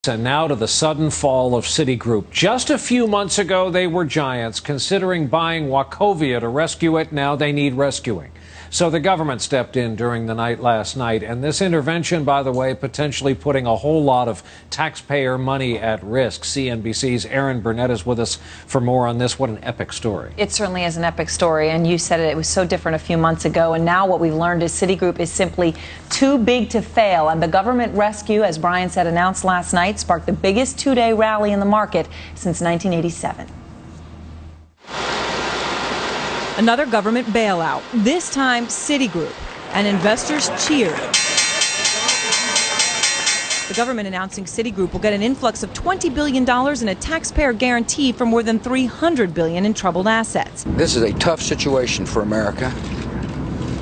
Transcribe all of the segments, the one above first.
And now to the sudden fall of Citigroup. Just a few months ago, they were giants, considering buying Wachovia to rescue it. Now they need rescuing. So the government stepped in during the night last night. And this intervention, by the way, potentially putting a whole lot of taxpayer money at risk. CNBC's Erin Burnett is with us for more on this. What an epic story. It certainly is an epic story. And you said it was so different a few months ago. And now what we've learned is Citigroup is simply too big to fail. And the government rescue, as Brian said, announced last night, sparked the biggest two-day rally in the market since 1987. Another government bailout, this time Citigroup, and investors cheered. The government announcing Citigroup will get an influx of $20 billion and a taxpayer guarantee for more than $300 billion in troubled assets. This is a tough situation for America,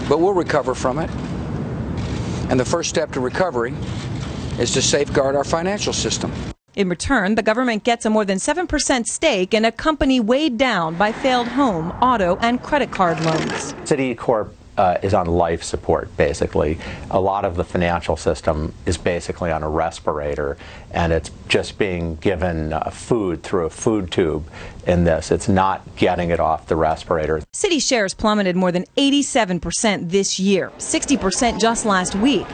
but we'll recover from it. And the first step to recovery is to safeguard our financial system. In return, the government gets a more than 7% stake in a company weighed down by failed home, auto, and credit card loans. Citigroup is on life support, basically. A lot of the financial system is basically on a respirator, and it's just being given food through a food tube in this. It's not getting it off the respirator. Citi shares plummeted more than 87% this year, 60% just last week.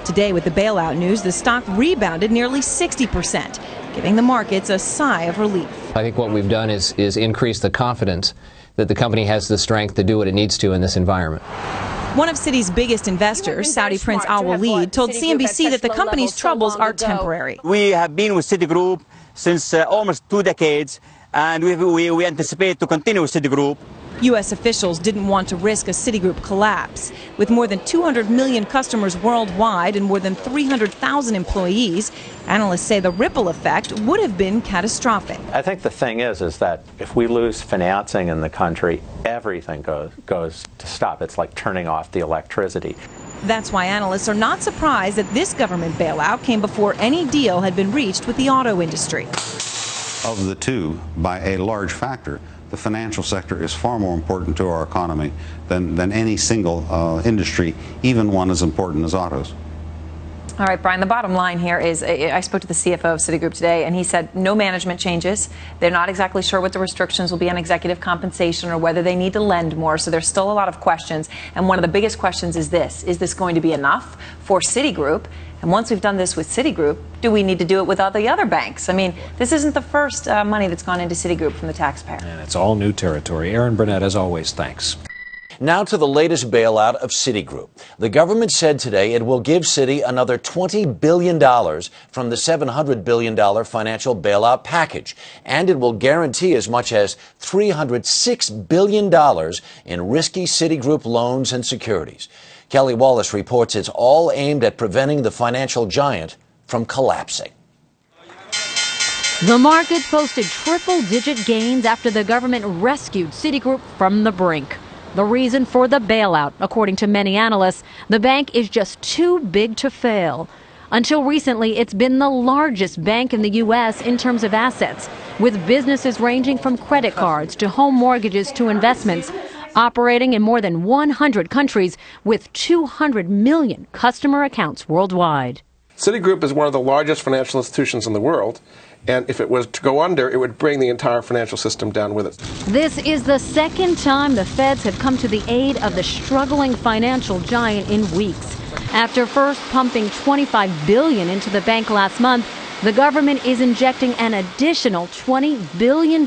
Today, with the bailout news, the stock rebounded nearly 60%, giving the markets a sigh of relief. I think what we've done is increase the confidence that the company has the strength to do what it needs to in this environment. One of Citi's biggest investors, Saudi Prince Al Waleed, told CNBC that the company's troubles are temporary. We have been with Citigroup since almost 2 decades, and we anticipate to continue with Citigroup. U.S. officials didn't want to risk a Citigroup collapse. With more than 200 million customers worldwide and more than 300,000 employees, analysts say the ripple effect would have been catastrophic. I think the thing is that if we lose financing in the country, everything goes to stop. It's like turning off the electricity. That's why analysts are not surprised that this government bailout came before any deal had been reached with the auto industry. Of the two, by a large factor, the financial sector is far more important to our economy than any single industry, even one as important as autos. All right, Brian, the bottom line here is I spoke to the CFO of Citigroup today, and he said no management changes. They're not exactly sure what the restrictions will be on executive compensation or whether they need to lend more. So there's still a lot of questions. And one of the biggest questions is this going to be enough for Citigroup? And once we've done this with Citigroup, do we need to do it with all the other banks? I mean, this isn't the first money that's gone into Citigroup from the taxpayer. And it's all new territory. Erin Burnett, as always, thanks. Now to the latest bailout of Citigroup. The government said today it will give Citi another $20 billion from the $700 billion financial bailout package, and it will guarantee as much as $306 billion in risky Citigroup loans and securities. Kelly Wallace reports it's all aimed at preventing the financial giant from collapsing. The markets posted triple-digit gains after the government rescued Citigroup from the brink. The reason for the bailout, according to many analysts, the bank is just too big to fail. Until recently, it's been the largest bank in the U.S. in terms of assets, with businesses ranging from credit cards to home mortgages to investments, operating in more than 100 countries with 200 million customer accounts worldwide. Citigroup is one of the largest financial institutions in the world, and if it was to go under, it would bring the entire financial system down with it. This is the second time the feds have come to the aid of the struggling financial giant in weeks. After first pumping $25 billion into the bank last month, the government is injecting an additional $20 billion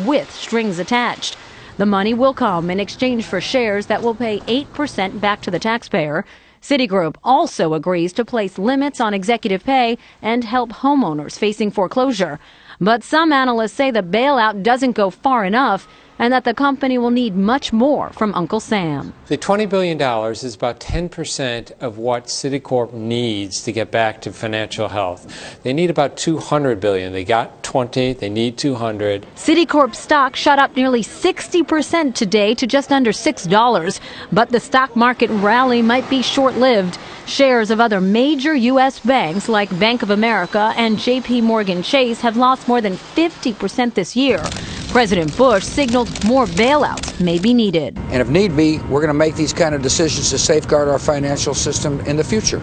with strings attached. The money will come in exchange for shares that will pay 8% back to the taxpayer. Citigroup also agrees to place limits on executive pay and help homeowners facing foreclosure. But some analysts say the bailout doesn't go far enough and that the company will need much more from Uncle Sam. The $20 billion is about 10% of what Citicorp needs to get back to financial health. They need about $200 billion. They got 20, they need 200. Citicorp stock shot up nearly 60% today to just under $6, but the stock market rally might be short-lived. Shares of other major U.S. banks like Bank of America and J.P. Morgan Chase have lost more than 50% this year. President Bush signaled more bailouts may be needed. And if need be, we're going to make these kind of decisions to safeguard our financial system in the future.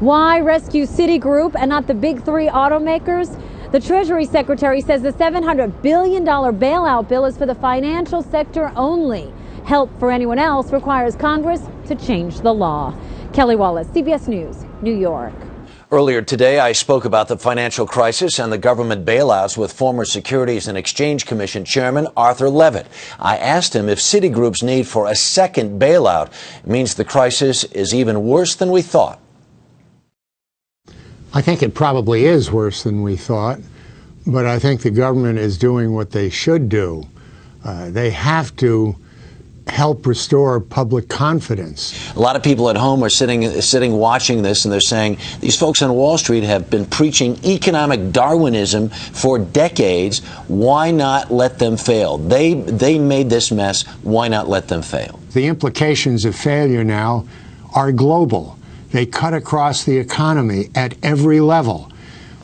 Why rescue Citigroup and not the big three automakers? The Treasury Secretary says the $700 billion bailout bill is for the financial sector only. Help for anyone else requires Congress to change the law. Kelly Wallace, CBS News, New York. Earlier today, I spoke about the financial crisis and the government bailouts with former Securities and Exchange Commission Chairman Arthur Levitt. I asked him if Citigroup's need for a second bailout means the crisis is even worse than we thought. I think it probably is worse than we thought, but I think the government is doing what they should do. They have to help restore public confidence. A lot of people at home are sitting watching this, and they're saying these folks on Wall Street have been preaching economic Darwinism for decades. Why not let them fail? They made this mess. Why not let them fail? The implications of failure now are global. They cut across the economy at every level.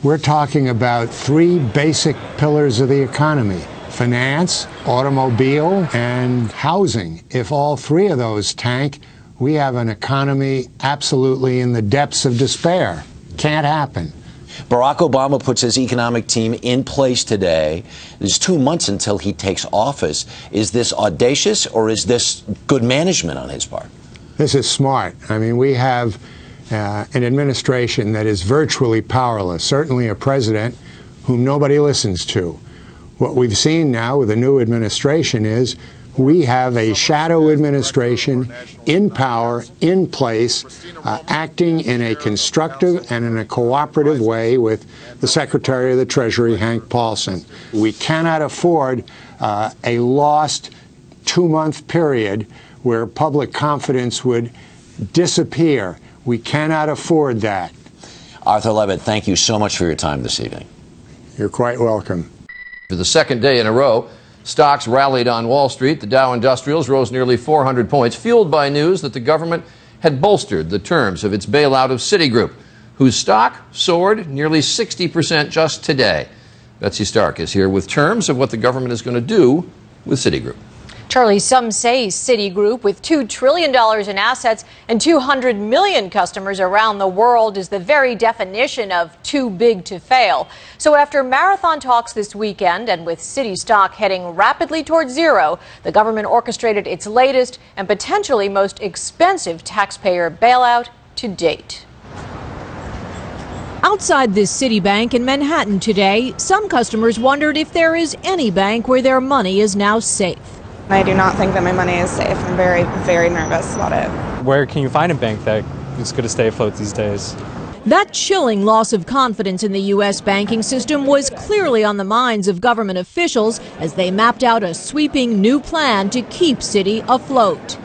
We're talking about three basic pillars of the economy: finance, automobile, and housing. If all three of those tank, we have an economy absolutely in the depths of despair. Can't happen. Barack Obama puts his economic team in place today. There's 2 months until he takes office. Is this audacious, or is this good management on his part? This is smart. I mean, we have an administration that is virtually powerless, certainly a president whom nobody listens to. What we've seen now with the new administration is we have a shadow administration in power, in place, acting in a constructive and in a cooperative way with the Secretary of the Treasury, Hank Paulson. We cannot afford a lost 2-month period where public confidence would disappear. We cannot afford that. Arthur Levitt, thank you so much for your time this evening. You're quite welcome. For the second day in a row, stocks rallied on Wall Street. The Dow Industrials rose nearly 400 points, fueled by news that the government had bolstered the terms of its bailout of Citigroup, whose stock soared nearly 60% just today. Betsy Stark is here with terms of what the government is going to do with Citigroup. Charlie, some say Citigroup, with $2 trillion in assets and 200 million customers around the world, is the very definition of too big to fail. So after marathon talks this weekend, and with Citi stock heading rapidly towards zero, the government orchestrated its latest and potentially most expensive taxpayer bailout to date. Outside this Citibank in Manhattan today, some customers wondered if there is any bank where their money is now safe. I do not think that my money is safe. I'm very, very nervous about it. Where can you find a bank that is going to stay afloat these days? That chilling loss of confidence in the U.S. banking system was clearly on the minds of government officials as they mapped out a sweeping new plan to keep Citi afloat.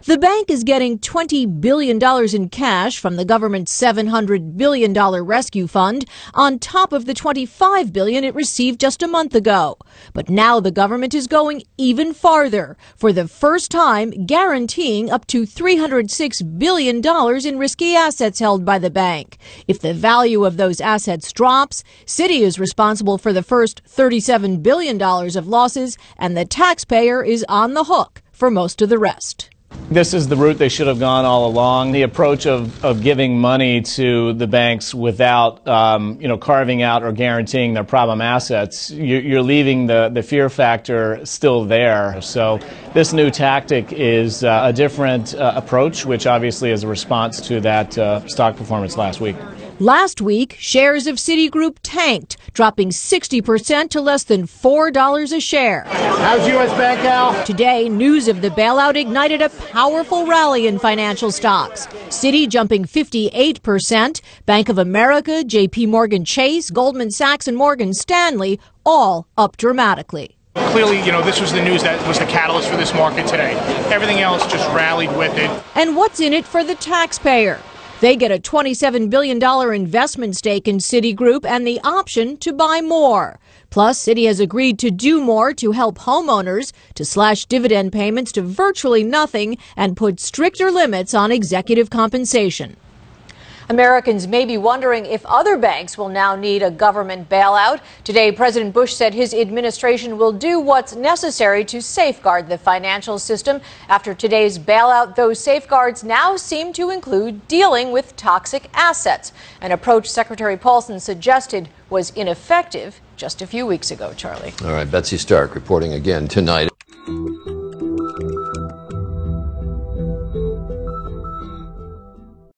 The bank is getting $20 billion in cash from the government's $700 billion rescue fund on top of the $25 billion it received just a month ago. But now the government is going even farther, for the first time guaranteeing up to $306 billion in risky assets held by the bank. If the value of those assets drops, Citi is responsible for the first $37 billion of losses, and the taxpayer is on the hook for most of the rest. This is the route they should have gone all along. The approach of giving money to the banks without, carving out or guaranteeing their problem assets, you're leaving the fear factor still there. So this new tactic is a different approach, which obviously is a response to that stock performance last week. Last week, shares of Citigroup tanked, dropping 60% to less than $4 a share. How's U.S. Bank, Al? Today, news of the bailout ignited a powerful rally in financial stocks. Citi jumping 58%, Bank of America, J.P. Morgan Chase, Goldman Sachs, and Morgan Stanley all up dramatically. Clearly, this was the news that was the catalyst for this market today. Everything else just rallied with it. And what's in it for the taxpayer? They get a $27 billion investment stake in Citigroup and the option to buy more. Plus, Citi has agreed to do more to help homeowners, to slash dividend payments to virtually nothing and put stricter limits on executive compensation. Americans may be wondering if other banks will now need a government bailout. Today, President Bush said his administration will do what's necessary to safeguard the financial system. After today's bailout, those safeguards now seem to include dealing with toxic assets, an approach Secretary Paulson suggested was ineffective just a few weeks ago, Charlie. All right, Betsy Stark reporting again tonight.